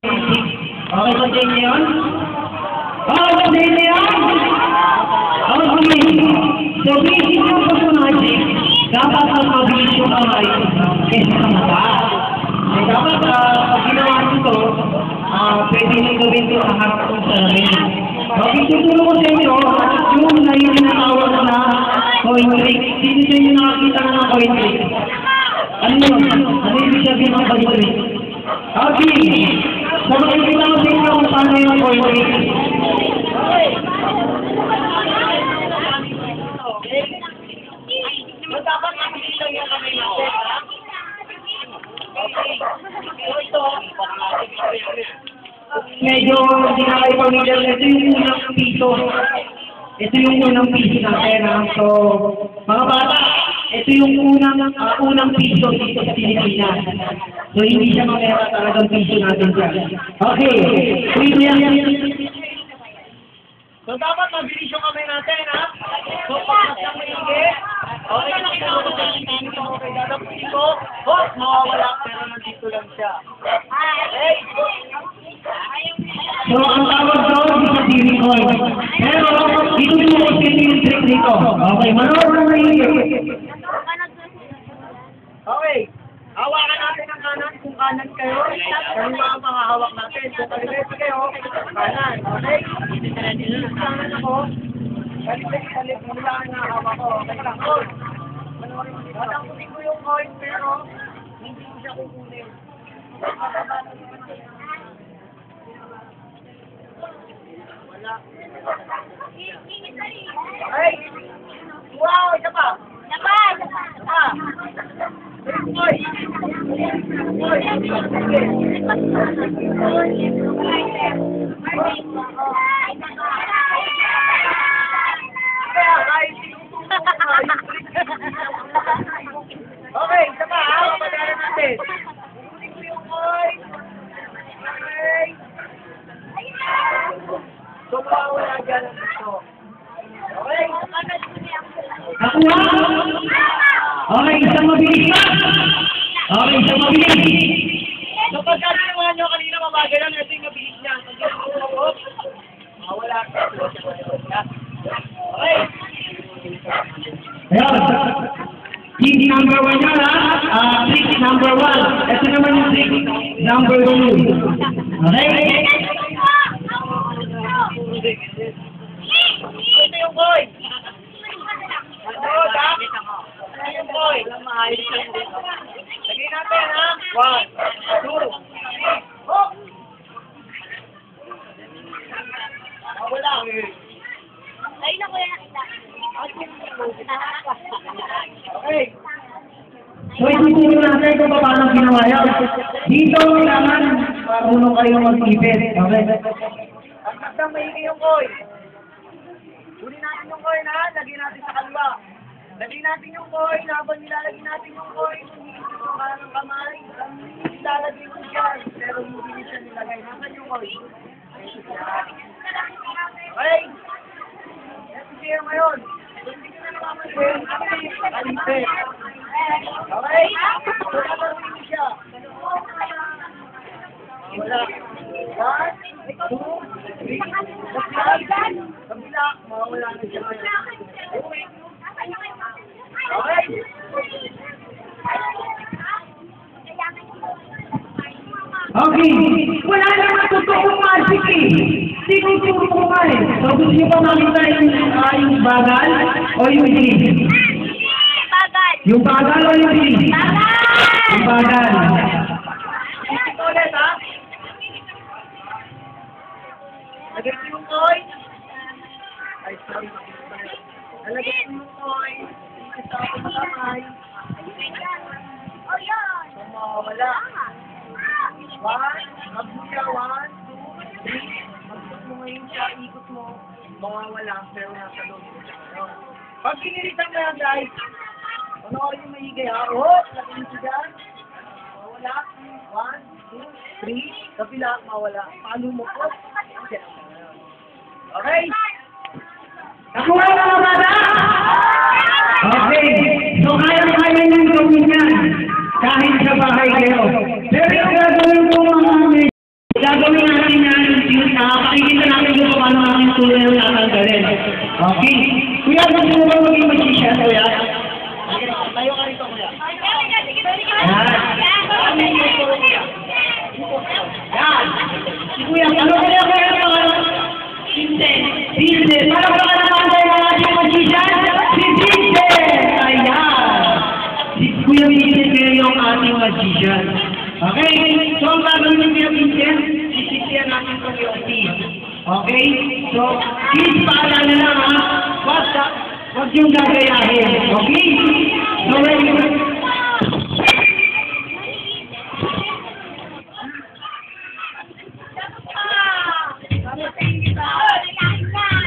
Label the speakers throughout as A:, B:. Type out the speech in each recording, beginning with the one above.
A: Okay ba sa inyo yun? Okay ba sa inyo yun? Okay. So, basic ng pag-magic, dapat ang mabilis yung kamay kesa sa mata. So, dapat pag ginawa nito, pwede nyo gawin ito sa harap ng salamin. Magtutulong ko sa inyo, yung na yung tinatawag na coin trick. Sino sa inyo nakakita na ng coin trick? Ano yun? Ano yung sabihin ng coin trick? Okay. So, makikita ko sa inyo kung paano yung coin trick.
B: Dapat mabilis lang yung kamay natin, ha? Okay. Ito.
A: Medyo hindi na kayo pamilyar. Ito yung unang piso. Ito yung unang piso natin. So, mga bata, ito yung unang piso dito sa Pilipinas. So, hindi siya mamera talagang piso natin dyan. Okay. Piso yan.
B: So, dapat mabilis yung kamay natin, ha? So, pag nasa maigi, okay, nakita ko sa dito, okay, dadaputin ko, mawawala, pero nandito lang siya. Okay?
A: So, ang tawag doon sa TV coin. Pero, ituturo ko sa yung trick dito. Okay, manood na maigi.
B: Okay. Hawakan natin ang kanan kung kanan kayo. Kayo mga makahawak natin. Kung kalibrete kayo, kanan. Okay? Kanan ako. Balik. Kailangan na hawak ko. Okay lang. Tatangkutin ko yung coin pero hindi ko siya kukunin. Wala. Okay. Wow! Isa pa. Hoy! Okay, isa pa, pagkaran natin. Kunin ko yung coin. Okay. So, wala dyan ang gusto. Okay.
A: Nakuha! Okay, isang mabilis pa! Okay, isang mabilis!
B: So, pagka ginawa nyo kanina mabagal lang, ito yung mabilis niya. Pag ginawa ko, wala. Okay.
A: Ayan. Trick number 1 yan, ha? Trick number 1. Ito naman yung trick number 2. Okay?
B: Ito yung coin. Ano, ha? Ito yung coin. Lagay natin, ha? 1, 2, 3, hop! Wala.
C: Ayun na ko yan nakita.
B: Okay.
A: So, ituturo natin kung paano ginawa yan. Dito, kailangan marunong kayo mag-ipit. Okay?
B: Basta maigi yung coin. Kunin natin yung coin, ha? Lagyan natin sa kaliwa. Lagyan natin yung coin. Habang nilalagyan natin yung coin, hindi ito ka ng kamay. Nilalagyan ko siya. Pero hindi siya nilagay. Nasaan yung coin? Okay. Ito siya ngayon. Hindi ko na naman coin. Alipit. Okay. So, nataruin mo siya. Wala. 1, 2, 3. Kabila. Mawawala na siya ngayon. Okay.
A: Okay. Wala naman totoong magic eh. Tinuturo ko nga eh. So, gusto nyo pa makita yung bagal o yung bilis? Yung bagal o yung bilis? Yung bagal.
B: Ito ulit, ha? Lagay ko yung coin. Ay, sorry. Nalagay ko yung coin. Ito ako makamay. So, mawawala. 1, magbuka, 1, 2, 3. Magsot mo ngayon siya, ikot mo. Mawawala, pero nasa loob. Pag kinilitan mo yan, guys, panoorin yung maigay, ha? Lagay mo siya dyan. Mawawala. 1, 2, 3. Kabila, mawala. Palo mo po. Okay?
A: Nakuha na mga bata? Okay. So, kaya nyo gawin yan. Kahit sa bahay kayo. Pero yung gagawin ko mga Okay. Kuya, gusto mo ba maging magsisyas, kuya?
B: Tayo ka rito, kuya.
A: Yan. Si kuya, ano kaya kaya pangalan? Vincent. Para ba naman tayo ng ating magsisyas? Si Vincent! Ayan. Si Kuya Vincent kayo yung ating magsisyas. Okay? So, ang gagawin ng Kuya Vincent, sisisiyan natin itong yung team. Okay? So, please, paalala lang ha. Wag yung gagayahin. Okay? So, ready?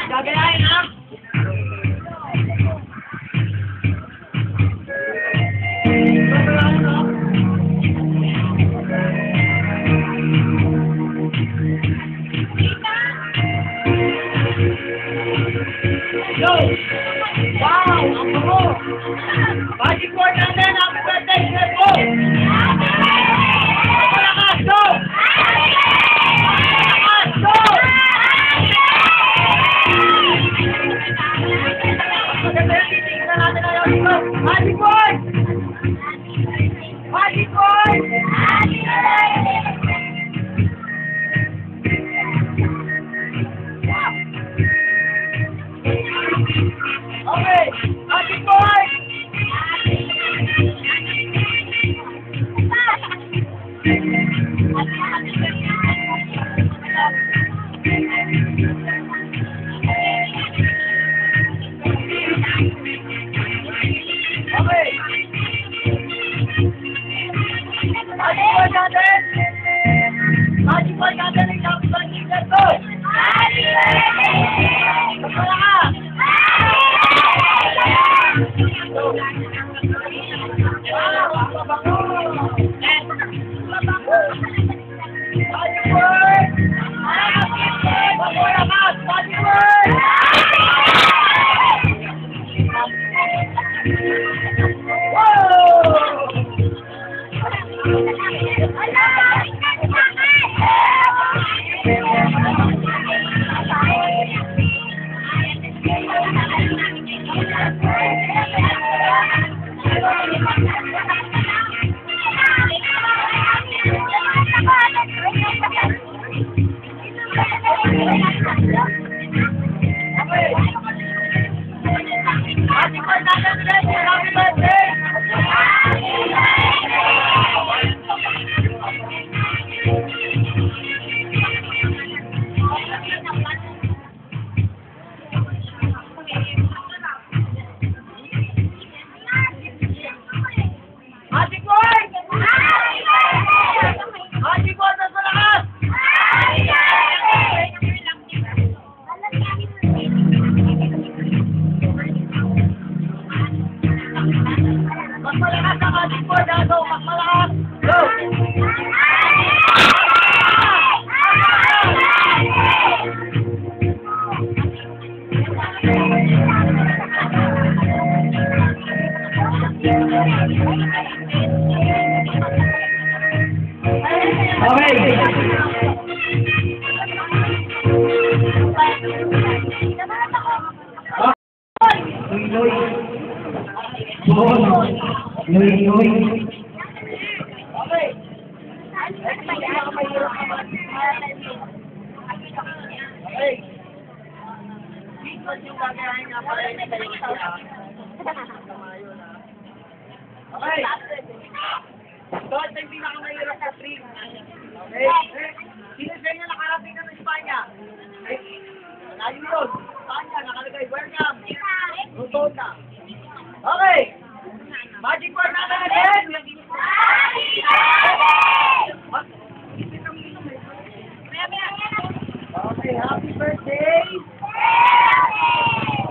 B: Gagayahin, ha? Go! Wow! Ang bango! Magic word natin! Happy birthday! Let's go! Malakas! Go! Malakas! Go! Maganda yan! Titingin na natin ang yun dito! Magic word! Magic word! Okay! Magic word! Okay! Magic word natin! Magic word natin! Happy birthday! Let's go! Happy birthday! Malakas! Mas malakas ang magic word, Dado! Mas malakas! Go!
A: Noy.
B: Okay. Okay. Dito yung gagayahin nga para yung okay. So, ito yung pinakamahirap na trick. Okay? Sino sa inyo nakarating ng Espanya? Layo yun. Espanya, nakalagay. Welcome. Rotota. Okay. Magic word natin again. Okay, happy birthday.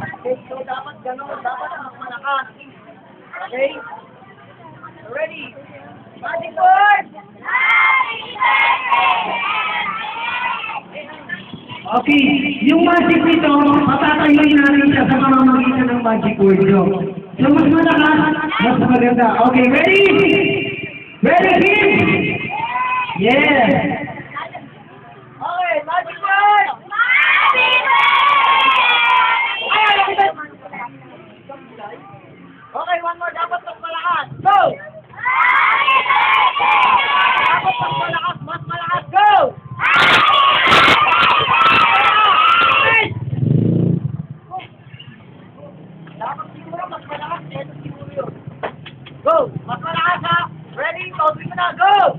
B: Okay, so dapat gano'n. Dapat mas malakas. Okay? Ready? Magic word!
A: Okay, yung magic nito, patatayuin natin siya sa pamamagitan ng magic word nyo. So, mas malakas, mas maganda. Okay, ready? Ready, kids? Yes!
B: Okay, magic word! Ay, alam kita Go! Mas malakas ha! Ready? Tossing mo na! Go!